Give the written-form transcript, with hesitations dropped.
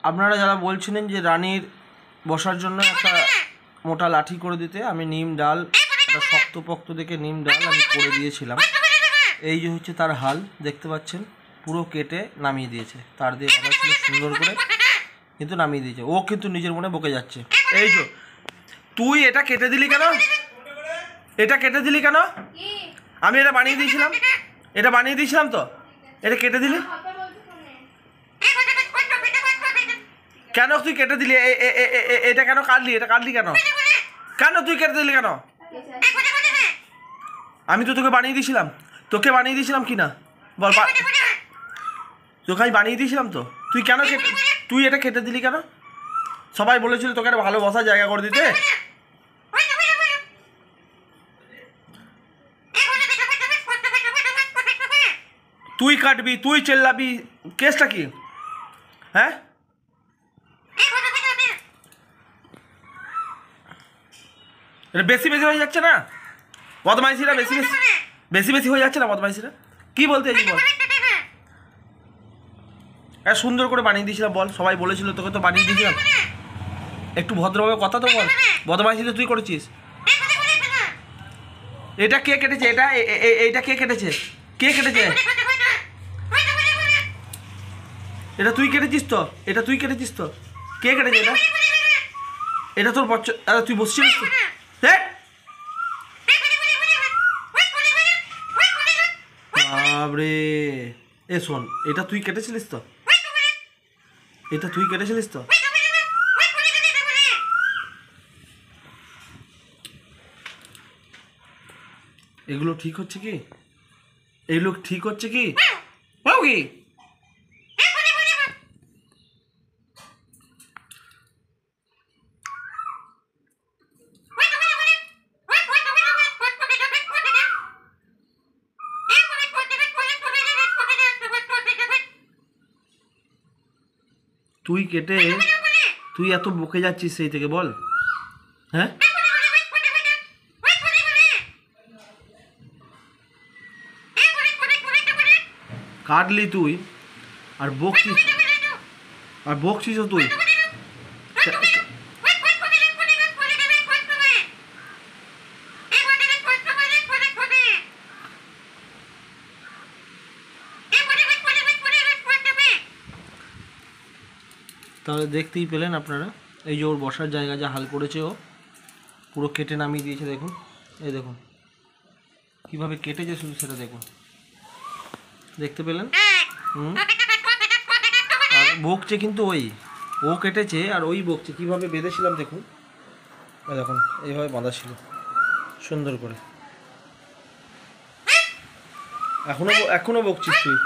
আপনারা যারা বলছিলেন যে রানীর বসার জন্য একটা মোটা লাঠি করে দিতে, আমি নিম ডাল, একটা শক্তপোক্ত দেখে নিম ডাল আমি করে দিয়েছিলাম। এই যে হচ্ছে তার হাল, দেখতে পাচ্ছেন, পুরো কেটে নামিয়ে দিয়েছে। তার দিয়ে বাঁধা ছিল সুন্দর করে, কিন্তু নামিয়ে দিয়েছে। ও কিন্তু নিজের মনে বকে যাচ্ছে। এই তো, তুই এটা কেটে দিলি কেন? এটা কেটে দিলি কেন? আমি এটা বানিয়ে দিয়েছিলাম, এটা বানিয়ে দিয়েছিলাম তো, এটা কেটে দিলি কেন? তুই কেটে দিলি এটা কেন কাটলি? এটা কাটলি কেন? কেন তুই কেটে দিলি কেন? আমি তো তোকে বানিয়ে দিয়েছিলাম, তোকে বানিয়ে দিয়েছিলাম কি না বল? তোকে আমি বানিয়ে দিয়েছিলাম তো, তুই কেন তুই এটা কেটে দিলি কেন? সবাই বলেছিল তোকে একটা ভালো বসার জায়গা করে দিতে। তুই কাটবি, তুই চেল্লাবি, কেসটা কি? হ্যাঁ, এটা বেশি বেশি হয়ে যাচ্ছে না বদমাইশিরা? বেশি বেশি বেশি বেশি হয়ে যাচ্ছে না বদমাইশিরা? কি বলতে চাইছিস বল? সুন্দর করে বানিয়ে দিয়েছিলাম বল, সবাই বলেছিল তোকে তো বানিয়ে দিয়েছিলাম। একটু ভদ্রভাবে কথা তো বল। বদমাইশি তো তুই করেছিস। এটা কে কেটেছে? এইটা কে কেটেছে? কে কেটেছে? এটা তুই কেটেছিস তো? এটা তুই কেটেছিস তো? কে কেটেছে এটা? এটা তোর বচ্চা? তুই বসছিস তো? বাবরে, শোন, এটা তুই কেটেছিলিস তো? এটা তুই কেটেছিলিস তো? এগুলো ঠিক হচ্ছে কি? এগুলো ঠিক হচ্ছে কি? কি তুই কেটে তুই এত বকে যাচ্ছিস সেই থেকে বল? হ্যাঁ, কাটলি তুই আর বকছিস তুই। তাহলে দেখতেই পেলেন আপনারা, এই যে ওর বসার জায়গা যা হাল করেছে, ও পুরো কেটে নামিয়ে দিয়েছে। দেখুন, এই দেখুন কীভাবে কেটেছে, শুধু সেটা দেখুন, দেখতে পেলেন? আর বকছে কিন্তু ও কেটেছে আর ওই বকছে। কীভাবে বেঁধেছিলাম দেখুন, দেখুন এইভাবে বাঁধা ছিল সুন্দর করে। এখনো বকছিস তুই।